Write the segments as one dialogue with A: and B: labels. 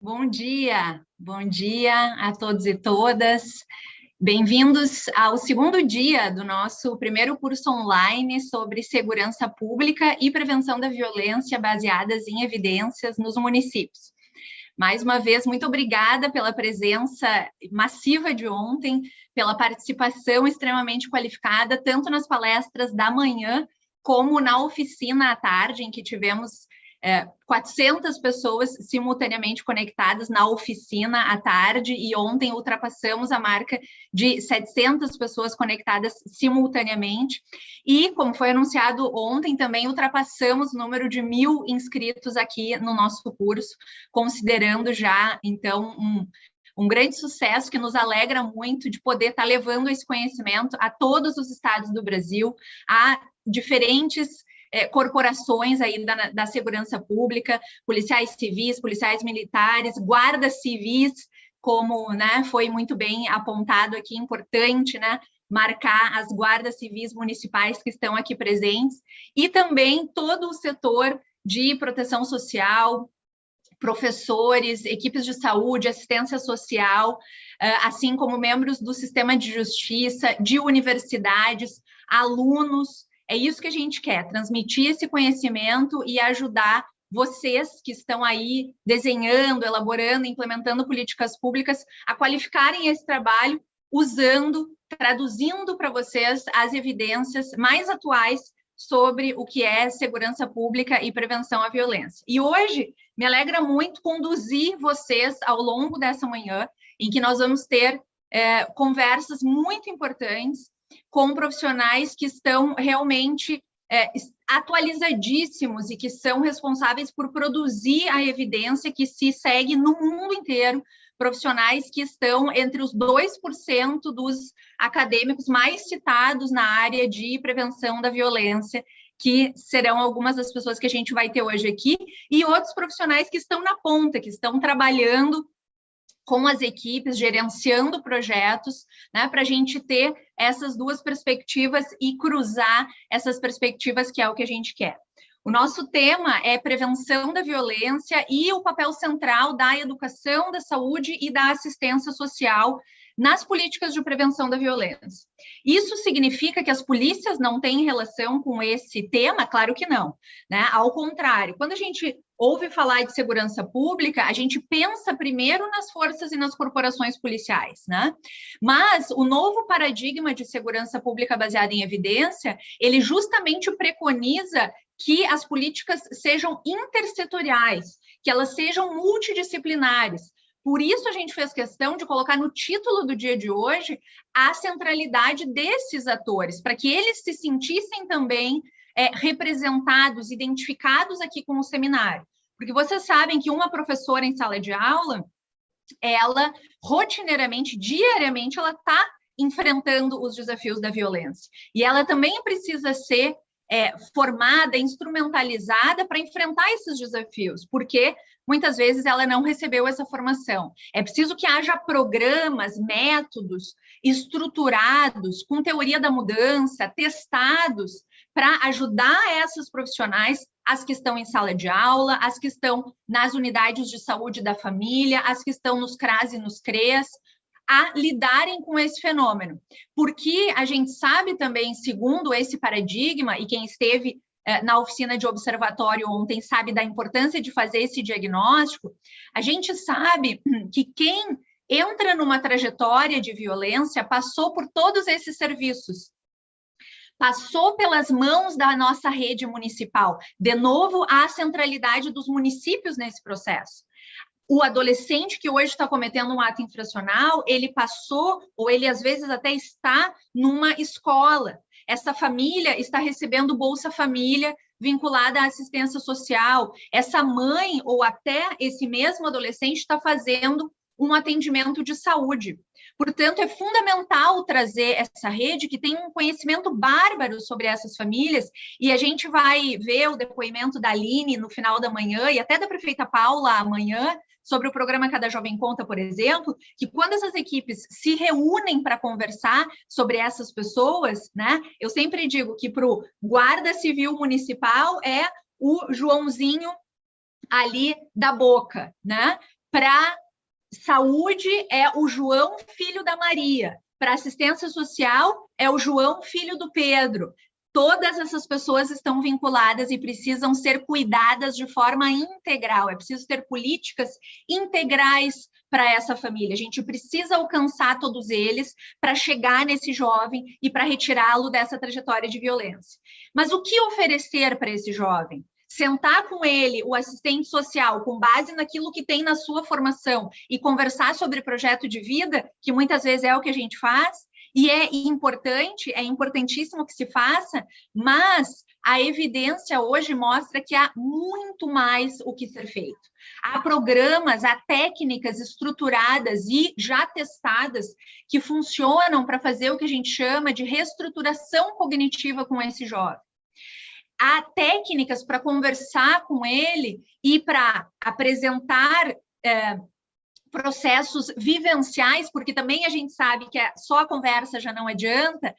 A: Bom dia a todos e todas. Bem-vindos ao segundo dia do nosso primeiro curso online sobre segurança pública e prevenção da violência baseadas em evidências nos municípios. Mais uma vez, muito obrigada pela presença massiva de ontem, pela participação extremamente qualificada, tanto nas palestras da manhã, como na oficina à tarde, em que tivemos 400 pessoas simultaneamente conectadas na oficina à tarde, e ontem ultrapassamos a marca de 700 pessoas conectadas simultaneamente. E, como foi anunciado ontem, também ultrapassamos o número de 1.000 inscritos aqui no nosso curso, considerando já, então, um grande sucesso que nos alegra muito de poder estar levando esse conhecimento a todos os estados do Brasil, a diferentes corporações aí da segurança pública, policiais civis, policiais militares, guardas civis, como, né, foi muito bem apontado aqui, importante, né, marcar as guardas civis municipais que estão aqui presentes, e também todo o setor de proteção social, professores, equipes de saúde, assistência social, assim como membros do sistema de justiça, de universidades, alunos. É isso que a gente quer, transmitir esse conhecimento e ajudar vocês que estão aí desenhando, elaborando, implementando políticas públicas a qualificarem esse trabalho usando, traduzindo para vocês as evidências mais atuais sobre o que é segurança pública e prevenção à violência. E hoje me alegra muito conduzir vocês ao longo dessa manhã, em que nós vamos ter conversas muito importantes com profissionais que estão realmente atualizadíssimos e que são responsáveis por produzir a evidência que se segue no mundo inteiro, profissionais que estão entre os 2% dos acadêmicos mais citados na área de prevenção da violência, que serão algumas das pessoas que a gente vai ter hoje aqui, e outros profissionais que estão na ponta, que estão trabalhando com as equipes, gerenciando projetos, né, para a gente ter essas duas perspectivas e cruzar essas perspectivas, que é o que a gente quer. O nosso tema é prevenção da violência e o papel central da educação, da saúde e da assistência social nas políticas de prevenção da violência. Isso significa que as polícias não têm relação com esse tema? Claro que não, né? Ao contrário, quando a gente ouve falar de segurança pública, a gente pensa primeiro nas forças e nas corporações policiais, né? Mas o novo paradigma de segurança pública baseada em evidência, ele justamente preconiza que as políticas sejam intersetoriais, que elas sejam multidisciplinares. Por isso, a gente fez questão de colocar no título do dia de hoje a centralidade desses atores, para que eles se sentissem também representados, identificados aqui com o seminário. Porque vocês sabem que uma professora em sala de aula, ela rotineiramente, diariamente, ela está enfrentando os desafios da violência. E ela também precisa ser formada, instrumentalizada para enfrentar esses desafios, porque muitas vezes ela não recebeu essa formação. É preciso que haja programas, métodos estruturados, com teoria da mudança, testados, para ajudar essas profissionais, as que estão em sala de aula, as que estão nas unidades de saúde da família, as que estão nos CRAS e nos CREAS, a lidarem com esse fenômeno. Porque a gente sabe também, segundo esse paradigma, e quem esteve na oficina de observatório ontem sabe da importância de fazer esse diagnóstico, a gente sabe que quem entra numa trajetória de violência passou por todos esses serviços, passou pelas mãos da nossa rede municipal. De novo, a centralidade dos municípios nesse processo. O adolescente que hoje está cometendo um ato infracional, ele passou, ou ele às vezes até está numa escola. Essa família está recebendo Bolsa Família vinculada à assistência social. Essa mãe, ou até esse mesmo adolescente, está fazendo um atendimento de saúde. Portanto, é fundamental trazer essa rede que tem um conhecimento bárbaro sobre essas famílias, e a gente vai ver o depoimento da Aline no final da manhã, e até da prefeita Paula amanhã, sobre o programa Cada Jovem Conta, por exemplo, que quando essas equipes se reúnem para conversar sobre essas pessoas, né, eu sempre digo que para o guarda civil municipal é o Joãozinho ali da boca, né? Para saúde é o João, filho da Maria. Para assistência social é o João, filho do Pedro. Todas essas pessoas estão vinculadas e precisam ser cuidadas de forma integral. É preciso ter políticas integrais para essa família. A gente precisa alcançar todos eles para chegar nesse jovem e para retirá-lo dessa trajetória de violência. Mas o que oferecer para esse jovem? Sentar com ele, o assistente social, com base naquilo que tem na sua formação e conversar sobre projeto de vida, que muitas vezes é o que a gente faz, e é importante, é importantíssimo que se faça, mas a evidência hoje mostra que há muito mais o que ser feito. Há programas, há técnicas estruturadas e já testadas que funcionam para fazer o que a gente chama de reestruturação cognitiva com esse jovem. Há técnicas para conversar com ele e para apresentar processos vivenciais, porque também a gente sabe que só a conversa já não adianta,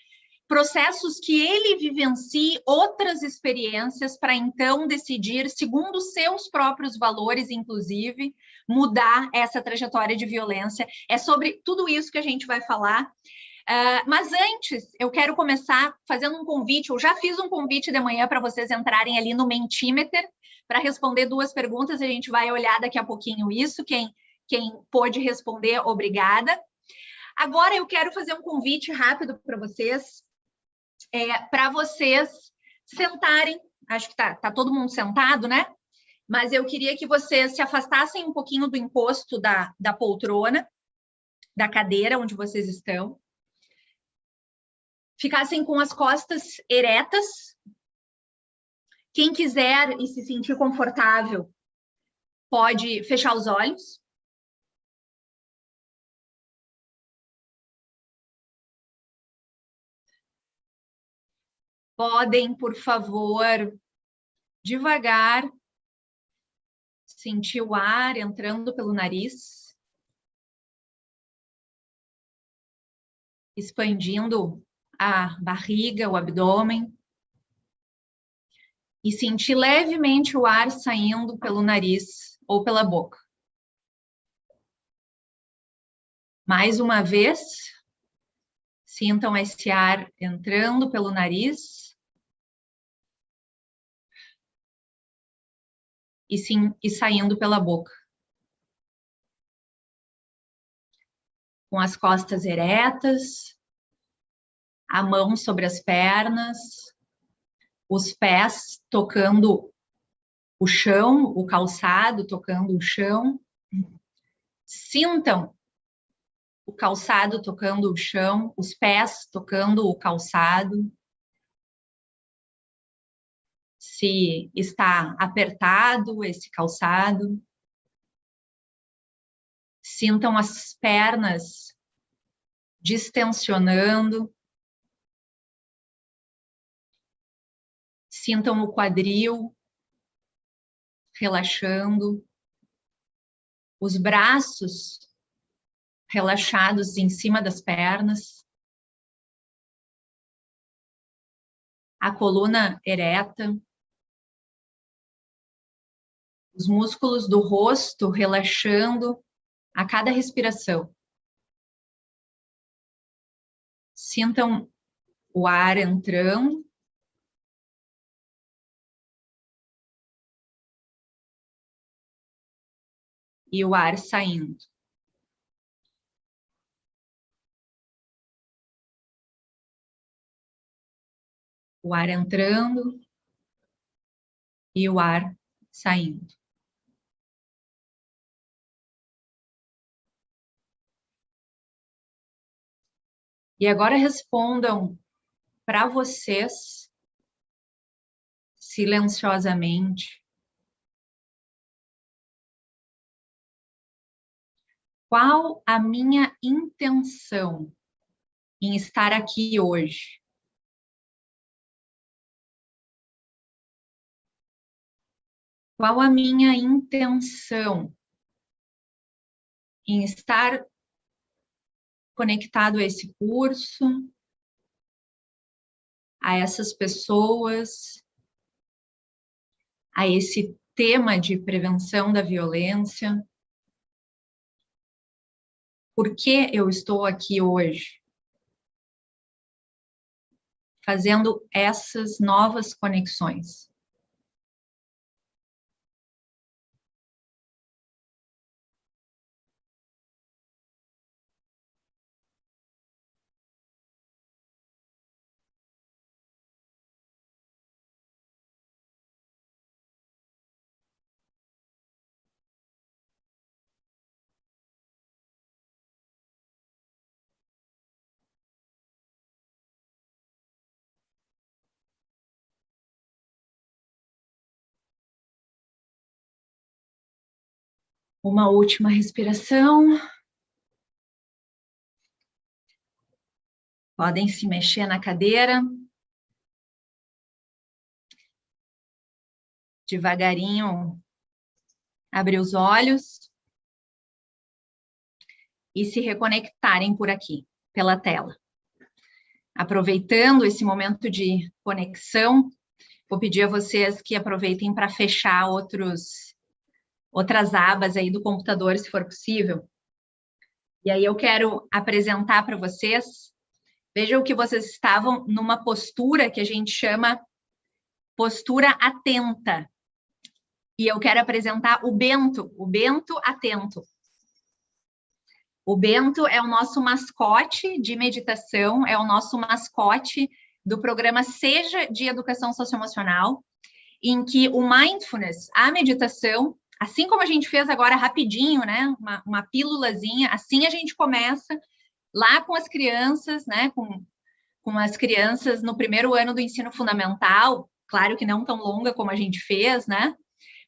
A: processos que ele vivencie outras experiências para então decidir, segundo seus próprios valores, inclusive, mudar essa trajetória de violência. É sobre tudo isso que a gente vai falar. Mas antes, eu quero começar fazendo um convite, eu já fiz um convite de manhã para vocês entrarem ali no Mentimeter para responder 2 perguntas, a gente vai olhar daqui a pouquinho isso, quem pôde responder, obrigada. Agora eu quero fazer um convite rápido para vocês sentarem, acho que tá todo mundo sentado, né? Mas eu queria que vocês se afastassem um pouquinho do encosto da poltrona, da cadeira onde vocês estão. Ficassem com as costas eretas. Quem quiser e se sentir confortável, pode fechar os olhos. Podem, por favor, devagar, sentir o ar entrando pelo nariz, expandindo a barriga, o abdômen, e sentir levemente o ar saindo pelo nariz ou pela boca. Mais uma vez, sintam esse ar entrando pelo nariz e saindo pela boca. Com as costas eretas, a mão sobre as pernas, os pés tocando o chão, o calçado tocando o chão. Sintam o calçado tocando o chão, os pés tocando o calçado. Se está apertado esse calçado. Sintam as pernas distensionando. Sintam o quadril relaxando. Os braços relaxados em cima das pernas. A coluna ereta. Os músculos do rosto relaxando a cada respiração. Sintam o ar entrando. E o ar saindo. O ar entrando e o ar saindo. E agora respondam para vocês, silenciosamente, qual a minha intenção em estar aqui hoje? Qual a minha intenção em estar conectado a esse curso, a essas pessoas, a esse tema de prevenção da violência? por que eu estou aqui hoje, fazendo essas novas conexões. Uma última respiração. Podem se mexer na cadeira. Devagarinho, abrir os olhos e se reconectarem por aqui, pela tela. Aproveitando esse momento de conexão, vou pedir a vocês que aproveitem para fechar outras abas aí do computador, se for possível. E aí eu quero apresentar para vocês, vejam que vocês estavam numa postura que a gente chama postura atenta. E eu quero apresentar o Bento atento. O Bento é o nosso mascote de meditação, é o nosso mascote do programa Seja de Educação Socioemocional, em que o mindfulness, a meditação, assim como a gente fez agora rapidinho, né, uma pílulazinha, assim a gente começa lá com as crianças, né, com as crianças no primeiro ano do ensino fundamental, claro que não tão longa como a gente fez, né,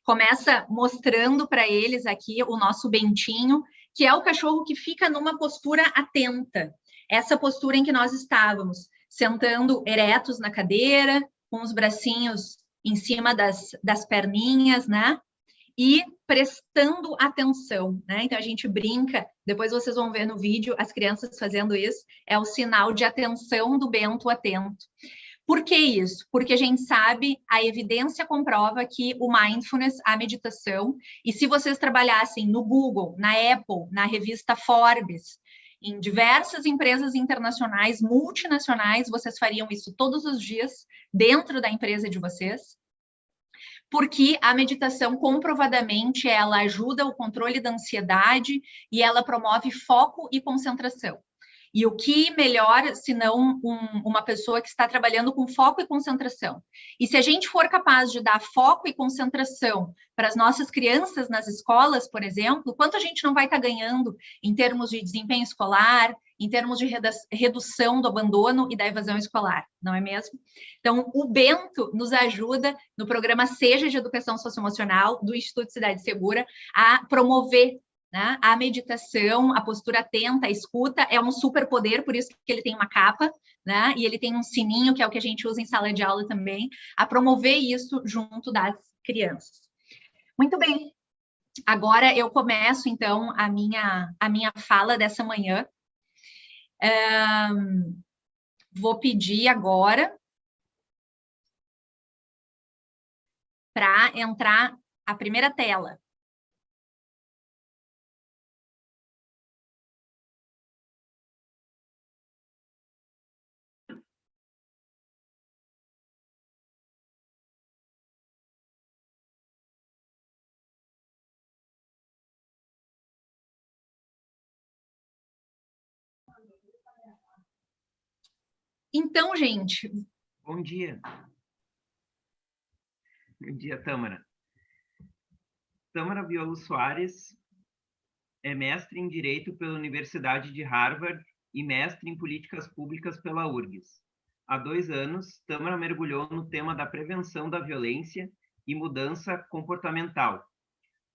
A: começa mostrando para eles aqui o nosso Bentinho, que é o cachorro que fica numa postura atenta. Essa postura em que nós estávamos, sentando eretos na cadeira, com os bracinhos em cima das perninhas, né? E prestando atenção, né? Então, a gente brinca, depois vocês vão ver no vídeo as crianças fazendo isso, é o sinal de atenção do Bento atento. Por que isso? Porque a gente sabe, a evidência comprova que o mindfulness, a meditação, e se vocês trabalhassem no Google, na Apple, na revista Forbes, em diversas empresas internacionais, multinacionais, vocês fariam isso todos os dias dentro da empresa de vocês, porque a meditação, comprovadamente, ela ajuda o controle da ansiedade e ela promove foco e concentração. E o que melhor, se não uma pessoa que está trabalhando com foco e concentração? E se a gente for capaz de dar foco e concentração para as nossas crianças nas escolas, por exemplo, quanto a gente não vai estar ganhando em termos de desempenho escolar, em termos de redução do abandono e da evasão escolar, não é mesmo? Então, o Bento nos ajuda no programa Seja de Educação Socioemocional do Instituto Cidade Segura a promover, né, a meditação, a postura atenta, a escuta, é um superpoder, por isso que ele tem uma capa, né, e ele tem um sininho, que é o que a gente usa em sala de aula também, a promover isso junto das crianças. Muito bem, agora eu começo, então, a minha fala dessa manhã. Vou pedir agora para entrar a primeira tela. Então, gente...
B: Bom dia. Bom dia, Tâmara. Tâmara Violo Soares é mestre em Direito pela Universidade de Harvard e mestre em Políticas Públicas pela URGS. Há 2 anos, Tâmara mergulhou no tema da prevenção da violência e mudança comportamental.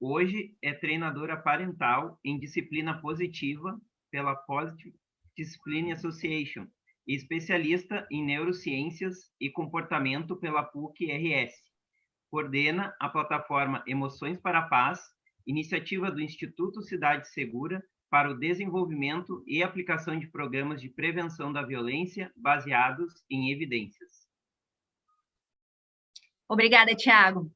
B: Hoje é treinadora parental em disciplina positiva pela Positive Discipline Association e especialista em neurociências e comportamento pela PUC-RS. Coordena a plataforma Emoções para a Paz, iniciativa do Instituto Cidade Segura para o desenvolvimento e aplicação de programas de prevenção da violência baseados em evidências.
A: Obrigada, Thiago.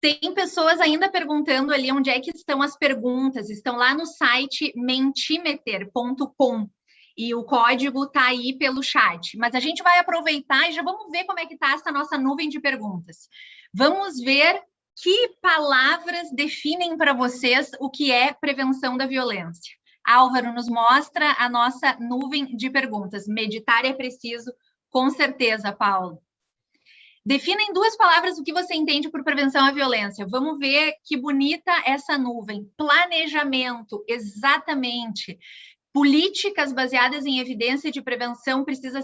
A: Tem pessoas ainda perguntando ali onde é que estão as perguntas. Estão lá no site mentimeter.com. E o código está aí pelo chat. Mas a gente vai aproveitar e já vamos ver como é que está essa nossa nuvem de perguntas. Vamos ver que palavras definem para vocês o que é prevenção da violência. Álvaro nos mostra a nossa nuvem de perguntas. Meditar é preciso, com certeza, Paulo. Defina em 2 palavras o que você entende por prevenção à violência. Vamos ver que bonita essa nuvem. Planejamento, exatamente. Políticas baseadas em evidência de prevenção precisam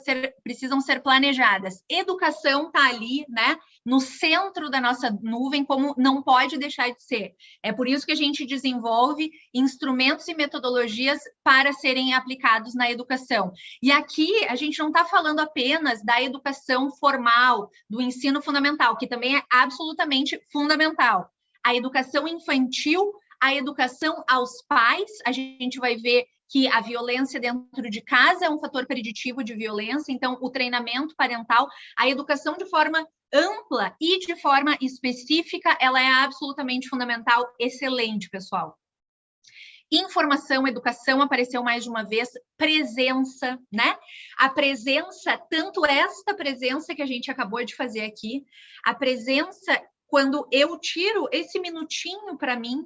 A: ser planejadas. Educação está ali, né, no centro da nossa nuvem, como não pode deixar de ser. É por isso que a gente desenvolve instrumentos e metodologias para serem aplicados na educação. E aqui a gente não está falando apenas da educação formal, do ensino fundamental, que também é absolutamente fundamental. A educação infantil, a educação aos pais, a gente vai ver que a violência dentro de casa é um fator preditivo de violência, então o treinamento parental, a educação de forma ampla e de forma específica, ela é absolutamente fundamental, excelente, pessoal. Informação, educação apareceu mais de uma vez, presença, né? A presença, tanto esta presença que a gente acabou de fazer aqui, a presença, quando eu tiro esse minutinho para mim,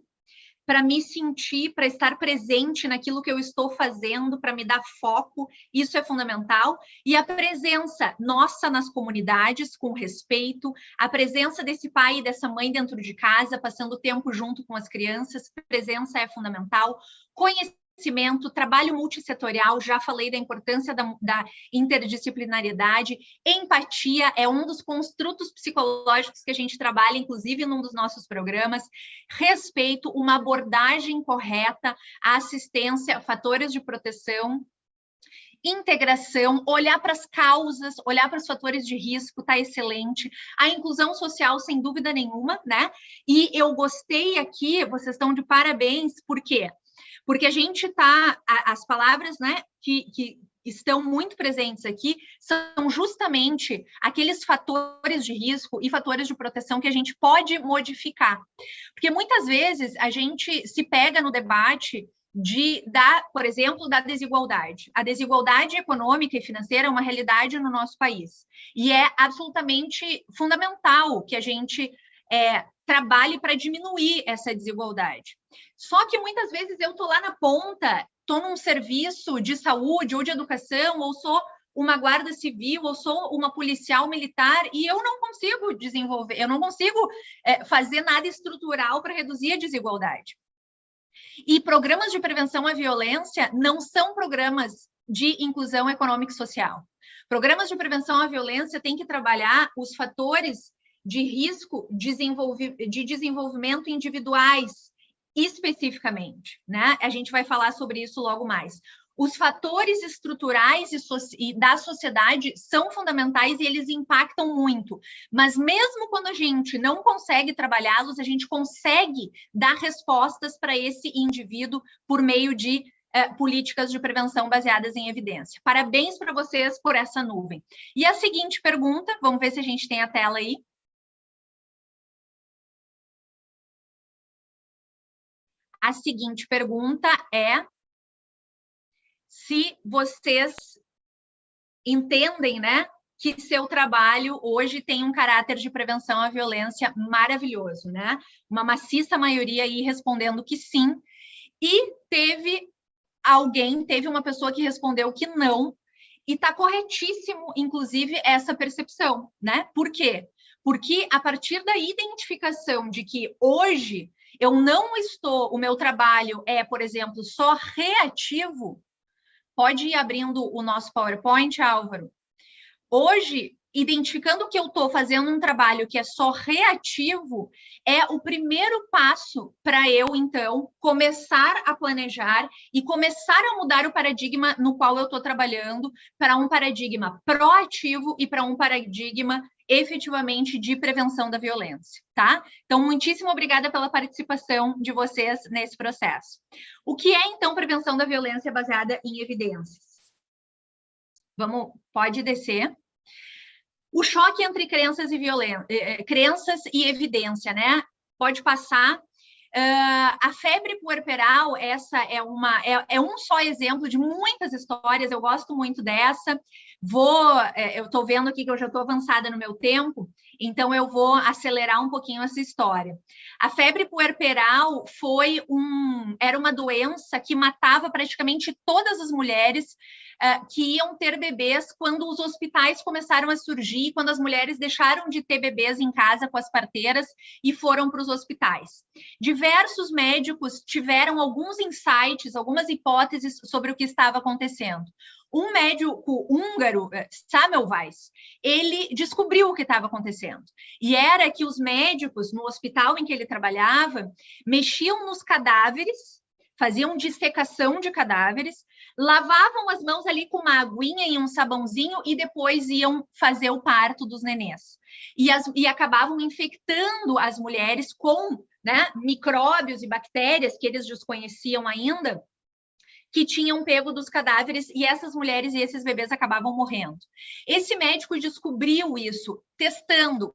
A: para me sentir, para estar presente naquilo que eu estou fazendo, para me dar foco, isso é fundamental. E a presença nossa nas comunidades, com respeito, a presença desse pai e dessa mãe dentro de casa, passando tempo junto com as crianças, presença é fundamental. Conhecimento, trabalho multissetorial, já falei da importância da interdisciplinariedade. Empatia é um dos construtos psicológicos que a gente trabalha, inclusive num dos nossos programas. Respeito, uma abordagem correta, a assistência, fatores de proteção. Integração, olhar para as causas, olhar para os fatores de risco, tá excelente. A inclusão social, sem dúvida nenhuma, né? E eu gostei aqui, vocês estão de parabéns, por quê? Porque a gente tá, as palavras, né, que estão muito presentes aqui, são justamente aqueles fatores de risco e fatores de proteção que a gente pode modificar. Porque muitas vezes a gente se pega no debate por exemplo, da desigualdade. A desigualdade econômica e financeira é uma realidade no nosso país. E é absolutamente fundamental que a gente trabalhe para diminuir essa desigualdade. Só que muitas vezes eu estou lá na ponta, estou num serviço de saúde ou de educação, ou sou uma guarda civil, ou sou uma policial militar, e eu não consigo desenvolver, eu não consigo fazer nada estrutural para reduzir a desigualdade. E programas de prevenção à violência não são programas de inclusão econômica e social. Programas de prevenção à violência têm que trabalhar os fatores de risco de desenvolvimento individuais, especificamente, né? A gente vai falar sobre isso logo mais. Os fatores estruturais e da sociedade são fundamentais e eles impactam muito. Mas mesmo quando a gente não consegue trabalhá-los, a gente consegue dar respostas para esse indivíduo por meio de políticas de prevenção baseadas em evidência. Parabéns para vocês por essa nuvem. E a seguinte pergunta, vamos ver se a gente tem a tela aí. A seguinte pergunta é se vocês entendem, né, que seu trabalho hoje tem um caráter de prevenção à violência maravilhoso, né? Uma maciça maioria aí respondendo que sim. E teve uma pessoa que respondeu que não, e está corretíssimo, inclusive, essa percepção, né? Por quê? Porque a partir da identificação de que hoje o meu trabalho é, por exemplo, só reativo. Pode ir abrindo o nosso PowerPoint, Álvaro. Hoje, identificando que eu estou fazendo um trabalho que é só reativo, é o primeiro passo para eu, então, começar a planejar e começar a mudar o paradigma no qual eu estou trabalhando para um paradigma proativo e para um paradigma efetivamente de prevenção da violência, tá? Então, muitíssimo obrigada pela participação de vocês nesse processo. O que é, então, prevenção da violência baseada em evidências? Pode descer. O choque entre crenças e evidência, né? Pode passar. A febre puerperal, essa é um só exemplo de muitas histórias, eu gosto muito dessa. Eu estou vendo aqui que eu já estou avançada no meu tempo, então eu vou acelerar um pouquinho essa história. A febre puerperal era uma doença que matava praticamente todas as mulheres que iam ter bebês quando os hospitais começaram a surgir, quando as mulheres deixaram de ter bebês em casa com as parteiras e foram para os hospitais. Diversos médicos tiveram alguns insights, algumas hipóteses sobre o que estava acontecendo. Um médico húngaro, Semmelweis, ele descobriu o que estava acontecendo. E era que os médicos, no hospital em que ele trabalhava, mexiam nos cadáveres, faziam dissecação de cadáveres, lavavam as mãos ali com uma aguinha e um sabãozinho e depois iam fazer o parto dos nenês. E acabavam infectando as mulheres com, né, micróbios e bactérias que eles desconheciam ainda, que tinham pego dos cadáveres, e essas mulheres e esses bebês acabavam morrendo. Esse médico descobriu isso testando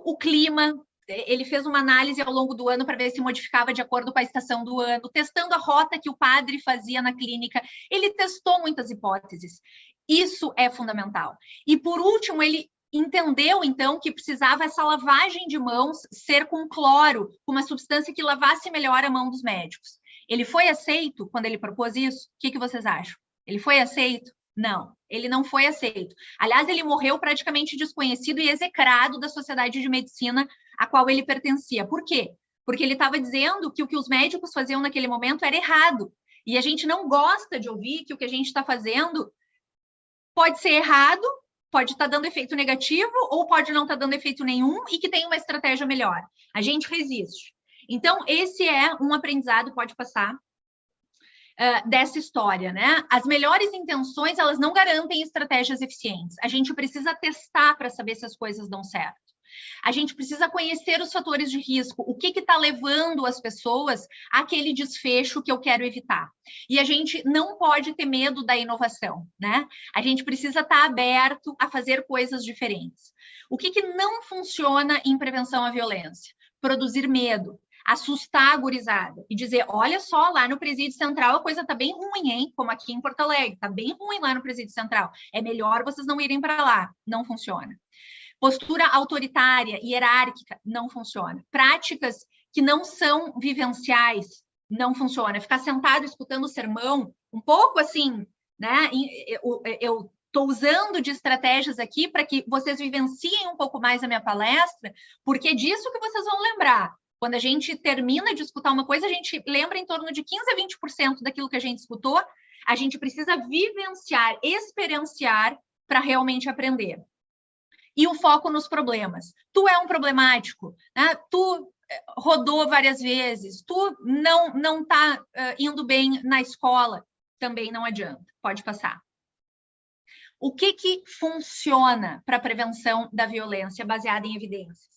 A: o clima. Ele fez uma análise ao longo do ano para ver se modificava de acordo com a estação do ano, testando a rota que o padre fazia na clínica. Ele testou muitas hipóteses. Isso é fundamental. E, por último, ele entendeu, então, que precisava essa lavagem de mãos ser com cloro, com uma substância que lavasse melhor a mão dos médicos. Ele foi aceito quando ele propôs isso? O que vocês acham? Ele foi aceito? Não, ele não foi aceito. Aliás, ele morreu praticamente desconhecido e execrado da Sociedade de Medicina a qual ele pertencia. Por quê? Porque ele estava dizendo que o que os médicos faziam naquele momento era errado. E a gente não gosta de ouvir que o que a gente está fazendo pode ser errado, pode estar dando efeito negativo ou pode não estar dando efeito nenhum e que tem uma estratégia melhor. A gente resiste. Então, esse é um aprendizado, pode passar, dessa história, né? As melhores intenções, elas não garantem estratégias eficientes. A gente precisa testar para saber se as coisas dão certo. A gente precisa conhecer os fatores de risco, o que está levando as pessoas àquele desfecho que eu quero evitar. E a gente não pode ter medo da inovação, né? A gente precisa estar aberto a fazer coisas diferentes. O que não funciona em prevenção à violência? Produzir medo, assustar a gurizada e dizer, olha só, lá no Presídio Central a coisa tá bem ruim, hein? Como aqui em Porto Alegre, tá bem ruim lá no Presídio Central. É melhor vocês não irem para lá. Não funciona. Postura autoritária, hierárquica, não funciona. Práticas que não são vivenciais, não funciona. Ficar sentado escutando o sermão, um pouco assim, né? Eu estou usando de estratégias aqui para que vocês vivenciem um pouco mais a minha palestra, porque é disso que vocês vão lembrar. Quando a gente termina de escutar uma coisa, a gente lembra em torno de 15% a 20% daquilo que a gente escutou. A gente precisa vivenciar, experienciar para realmente aprender. E o foco nos problemas. Tu é um problemático, né? Tu rodou várias vezes, tu não está indo bem na escola, também não adianta, pode passar. O que funciona para a prevenção da violência baseada em evidências?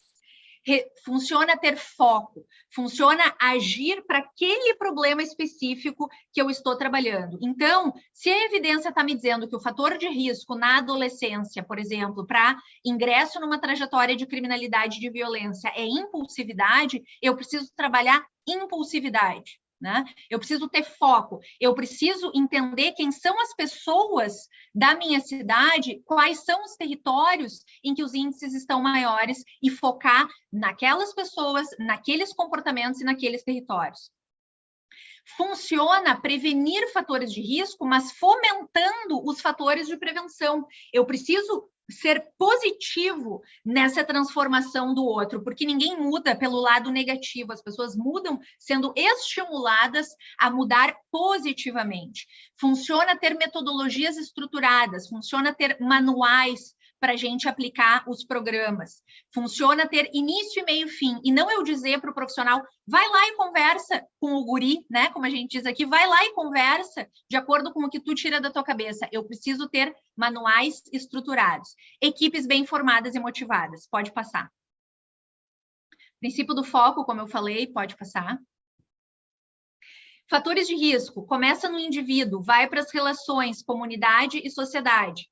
A: Funciona ter foco, funciona agir para aquele problema específico que eu estou trabalhando. Então, se a evidência está me dizendo que o fator de risco na adolescência, por exemplo, para ingresso numa trajetória de criminalidade de violência é impulsividade, eu preciso trabalhar impulsividade. Né? Eu preciso ter foco, eu preciso entender quem são as pessoas da minha cidade, quais são os territórios em que os índices estão maiores e focar naquelas pessoas, naqueles comportamentos e naqueles territórios. Funciona prevenir fatores de risco, mas fomentando os fatores de prevenção. Eu preciso ser positivo nessa transformação do outro, porque ninguém muda pelo lado negativo, as pessoas mudam sendo estimuladas a mudar positivamente. Funciona ter metodologias estruturadas, funciona ter manuais para a gente aplicar os programas. Funciona ter início, meio e fim. E não eu dizer para o profissional, vai lá e conversa com o guri, né? Como a gente diz aqui, vai lá e conversa de acordo com o que tu tira da tua cabeça. Eu preciso ter manuais estruturados. Equipes bem formadas e motivadas. Pode passar. Princípio do foco, como eu falei, pode passar. Fatores de risco. Começa no indivíduo, vai para as relações, comunidade e sociedade.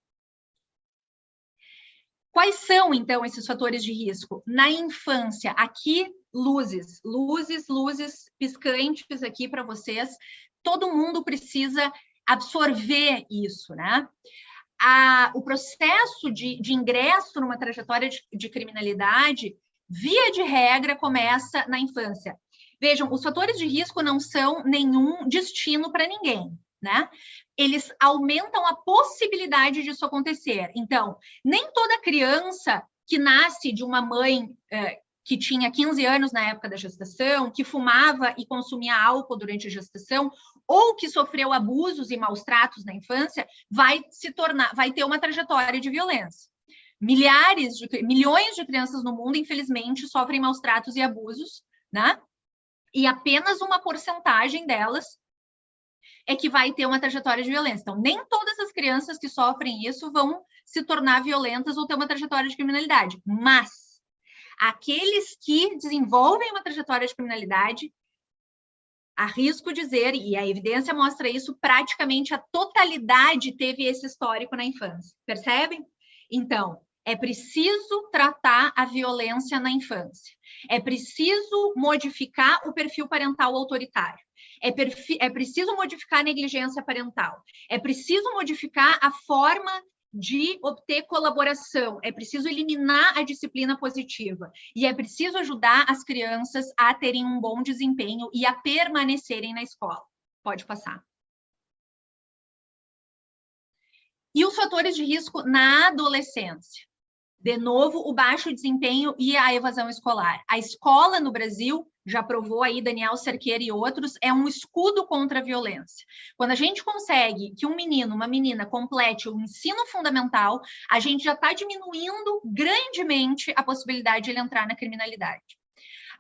A: Quais são, então, esses fatores de risco? Na infância, aqui, luzes piscantes aqui para vocês. Todo mundo precisa absorver isso, né? O processo de ingresso numa trajetória de criminalidade, via de regra, começa na infância. Vejam, os fatores de risco não são nenhum destino para ninguém, né? Eles aumentam a possibilidade disso acontecer. Então, nem toda criança que nasce de uma mãe que tinha 15 anos na época da gestação, que fumava e consumia álcool durante a gestação, ou que sofreu abusos e maus tratos na infância, vai ter uma trajetória de violência. Milhões de crianças no mundo, infelizmente, sofrem maus tratos e abusos, né? E apenas uma porcentagem delas é que vai ter uma trajetória de violência. Então, nem todas as crianças que sofrem isso vão se tornar violentas ou ter uma trajetória de criminalidade, mas aqueles que desenvolvem uma trajetória de criminalidade, arrisco dizer, e a evidência mostra isso, praticamente a totalidade teve esse histórico na infância. Percebem? Então, é preciso tratar a violência na infância. É preciso modificar o perfil parental autoritário. É preciso modificar a negligência parental. É preciso modificar a forma de obter colaboração, é preciso eliminar a disciplina positiva e é preciso ajudar as crianças a terem um bom desempenho e a permanecerem na escola. Pode passar. E os fatores de risco na adolescência? De novo, o baixo desempenho e a evasão escolar. A escola no Brasil, já provou aí Daniel Cerqueira e outros, é um escudo contra a violência. Quando a gente consegue que um menino, uma menina complete o ensino fundamental, a gente já está diminuindo grandemente a possibilidade de ele entrar na criminalidade.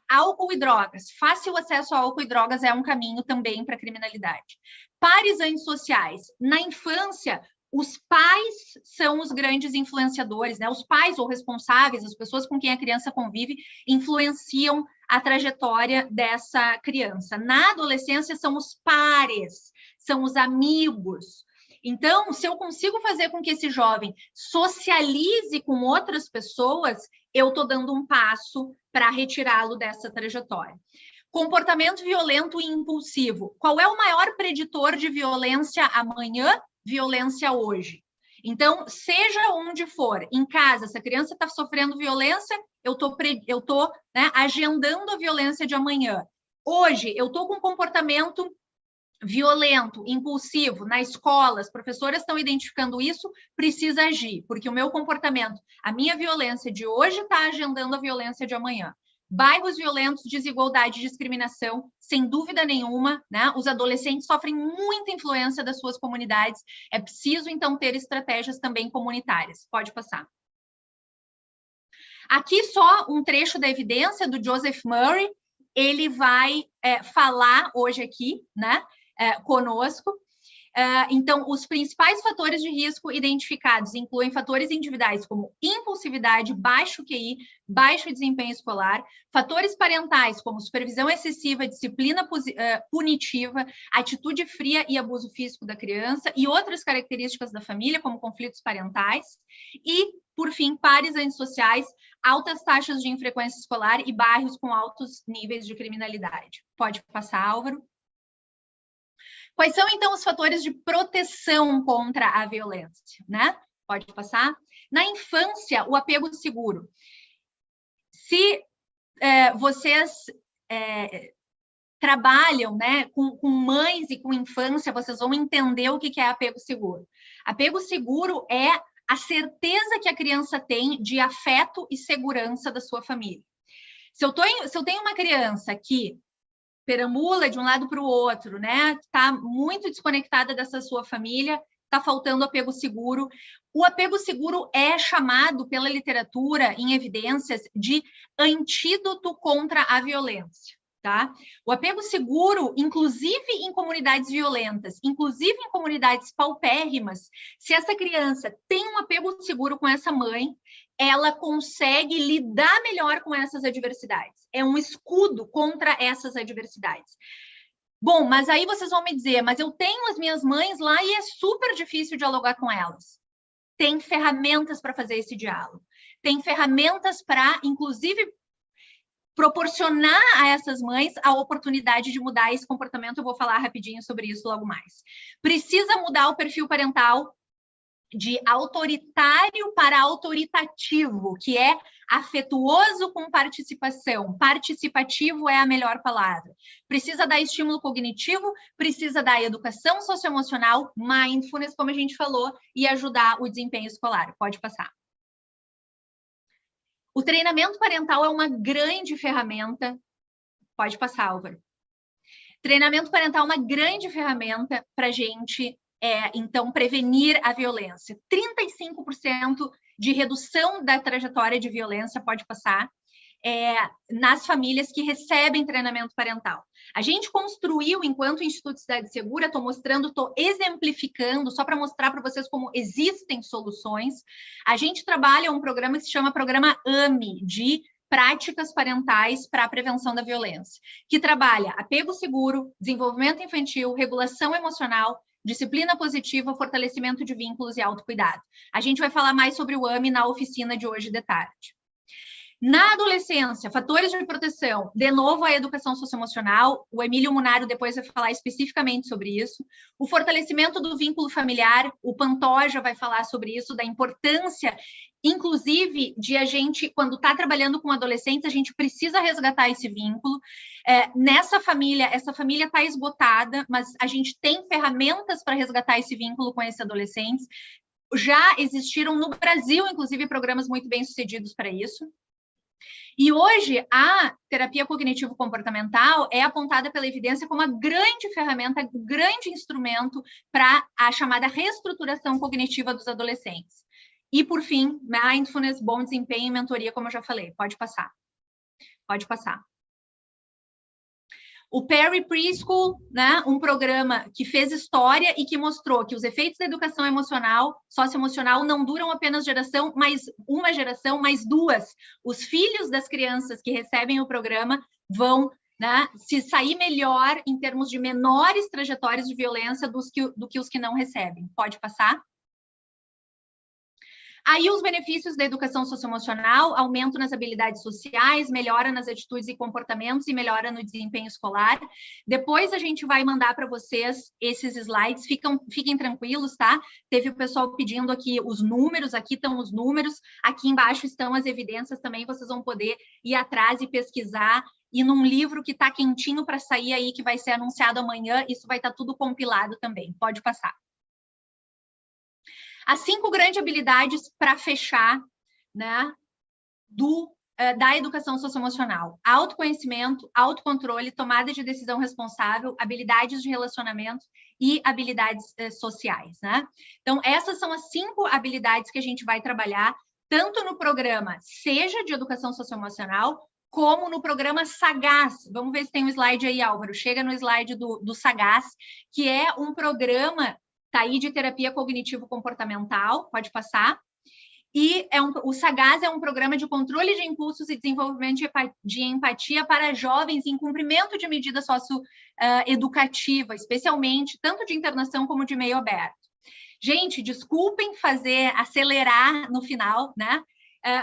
A: Álcool e drogas. Fácil acesso a álcool e drogas é um caminho também para a criminalidade. Pares antissociais. Na infância, os pais são os grandes influenciadores, né? Os pais ou responsáveis, as pessoas com quem a criança convive, influenciam a trajetória dessa criança. Na adolescência, são os pares, são os amigos. Então, se eu consigo fazer com que esse jovem socialize com outras pessoas, eu estou dando um passo para retirá-lo dessa trajetória. Comportamento violento e impulsivo. Qual é o maior preditor de violência amanhã? Violência hoje. Então, seja onde for, em casa, essa criança está sofrendo violência, eu tô agendando a violência de amanhã. Hoje, eu estou com um comportamento violento, impulsivo, na escola, as professoras estão identificando isso, precisa agir, porque o meu comportamento, a minha violência de hoje está agendando a violência de amanhã. Bairros violentos, desigualdade e discriminação, sem dúvida nenhuma, né? Os adolescentes sofrem muita influência das suas comunidades, é preciso, então, ter estratégias também comunitárias. Pode passar. Aqui só um trecho da evidência do Joseph Murray, ele vai falar hoje aqui, né, conosco. Então, os principais fatores de risco identificados incluem fatores individuais como impulsividade, baixo QI, baixo desempenho escolar, fatores parentais como supervisão excessiva, disciplina punitiva, atitude fria e abuso físico da criança e outras características da família, como conflitos parentais, e, por fim, pares antissociais, altas taxas de infrequência escolar e bairros com altos níveis de criminalidade. Pode passar, Álvaro. Quais são, então, os fatores de proteção contra a violência, né? Pode passar. Na infância, o apego seguro. Se vocês trabalham, né, com mães e com infância, vocês vão entender o que é apego seguro. Apego seguro é a certeza que a criança tem de afeto e segurança da sua família. Se eu tenho uma criança que perambula de um lado para o outro, né? Está muito desconectada dessa sua família, está faltando apego seguro. O apego seguro é chamado pela literatura, em evidências, de antídoto contra a violência, tá? O apego seguro, inclusive em comunidades violentas, inclusive em comunidades paupérrimas, se essa criança tem um apego seguro com essa mãe, ela consegue lidar melhor com essas adversidades. É um escudo contra essas adversidades. Bom, mas aí vocês vão me dizer, mas eu tenho as minhas mães lá e é super difícil dialogar com elas. Tem ferramentas para fazer esse diálogo. Tem ferramentas para, inclusive, proporcionar a essas mães a oportunidade de mudar esse comportamento. Eu vou falar rapidinho sobre isso logo mais. Precisa mudar o perfil parental de autoritário para autoritativo, que é afetuoso com participação. Participativo é a melhor palavra. Precisa dar estímulo cognitivo, precisa dar educação socioemocional, mindfulness, como a gente falou, e ajudar o desempenho escolar. Pode passar. O treinamento parental é uma grande ferramenta. Pode passar, Álvaro. Treinamento parental é uma grande ferramenta para a gente, então, prevenir a violência. 35% de redução da trajetória de violência, pode passar, nas famílias que recebem treinamento parental. A gente construiu, enquanto Instituto Cidade Segura, estou exemplificando, só para mostrar para vocês como existem soluções. A gente trabalha um programa que se chama Programa AME, de Práticas Parentais para a Prevenção da Violência, que trabalha apego seguro, desenvolvimento infantil, regulação emocional, disciplina positiva, fortalecimento de vínculos e autocuidado. A gente vai falar mais sobre o AME na oficina de hoje de tarde. Na adolescência, fatores de proteção, de novo a educação socioemocional, o Emílio Munaro depois vai falar especificamente sobre isso, o fortalecimento do vínculo familiar, o Pantoja vai falar sobre isso, da importância, inclusive, de a gente, quando está trabalhando com adolescentes, a gente precisa resgatar esse vínculo. Nessa família, essa família está esgotada, mas a gente tem ferramentas para resgatar esse vínculo com esses adolescentes. Já existiram no Brasil, inclusive, programas muito bem-sucedidos para isso. E hoje, a terapia cognitivo-comportamental é apontada pela evidência como uma grande ferramenta, grande instrumento para a chamada reestruturação cognitiva dos adolescentes. E, por fim, mindfulness, bom desempenho e mentoria, como eu já falei. Pode passar. Pode passar. O Perry Preschool, né, um programa que fez história e que mostrou que os efeitos da educação emocional, socioemocional, não duram apenas uma geração, mas duas. Os filhos das crianças que recebem o programa vão, né, se sair melhor em termos de menores trajetórias de violência do que os que não recebem. Pode passar? Aí os benefícios da educação socioemocional, aumento nas habilidades sociais, melhora nas atitudes e comportamentos e melhora no desempenho escolar. Depois a gente vai mandar para vocês esses slides, fiquem tranquilos, tá? Teve o pessoal pedindo aqui os números, aqui estão os números, aqui embaixo estão as evidências também, vocês vão poder ir atrás e pesquisar. E num livro que está quentinho para sair aí, que vai ser anunciado amanhã, isso vai estar tudo compilado também. Pode passar. As 5 grandes habilidades para fechar, né, da educação socioemocional: autoconhecimento, autocontrole, tomada de decisão responsável, habilidades de relacionamento e habilidades sociais, né? Então, essas são as 5 habilidades que a gente vai trabalhar, tanto no programa Seja de Educação Socioemocional, como no programa Sagaz. Vamos ver se tem um slide aí, Álvaro. Chega no slide do Sagaz, que é um programa tá aí de terapia cognitivo-comportamental, pode passar. E o Sagaz é um programa de controle de impulsos e desenvolvimento de empatia para jovens em cumprimento de medida socioeducativa, especialmente tanto de internação como de meio aberto. Gente, desculpem acelerar no final, né?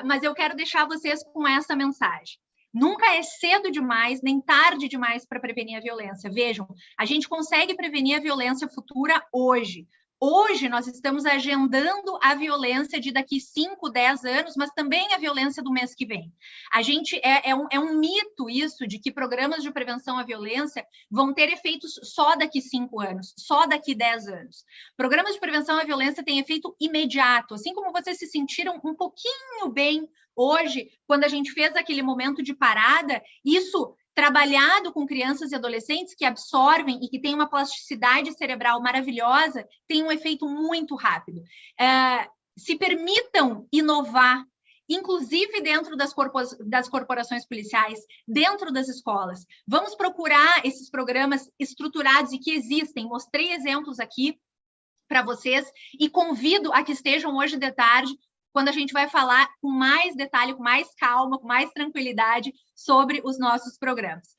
A: Mas eu quero deixar vocês com essa mensagem. Nunca é cedo demais, nem tarde demais para prevenir a violência. Vejam, a gente consegue prevenir a violência futura hoje. Hoje, nós estamos agendando a violência de daqui 5, 10 anos, mas também a violência do mês que vem. A gente é um mito isso, de que programas de prevenção à violência vão ter efeitos só daqui 5 anos, só daqui 10 anos. Programas de prevenção à violência têm efeito imediato, assim como vocês se sentiram um pouquinho bem hoje, quando a gente fez aquele momento de parada, isso trabalhado com crianças e adolescentes que absorvem e que têm uma plasticidade cerebral maravilhosa, tem um efeito muito rápido. Se permitam inovar, inclusive dentro das corporações policiais, dentro das escolas. Vamos procurar esses programas estruturados e que existem. Mostrei exemplos aqui para vocês e convido a que estejam hoje de tarde, quando a gente vai falar com mais detalhe, com mais calma, com mais tranquilidade sobre os nossos programas.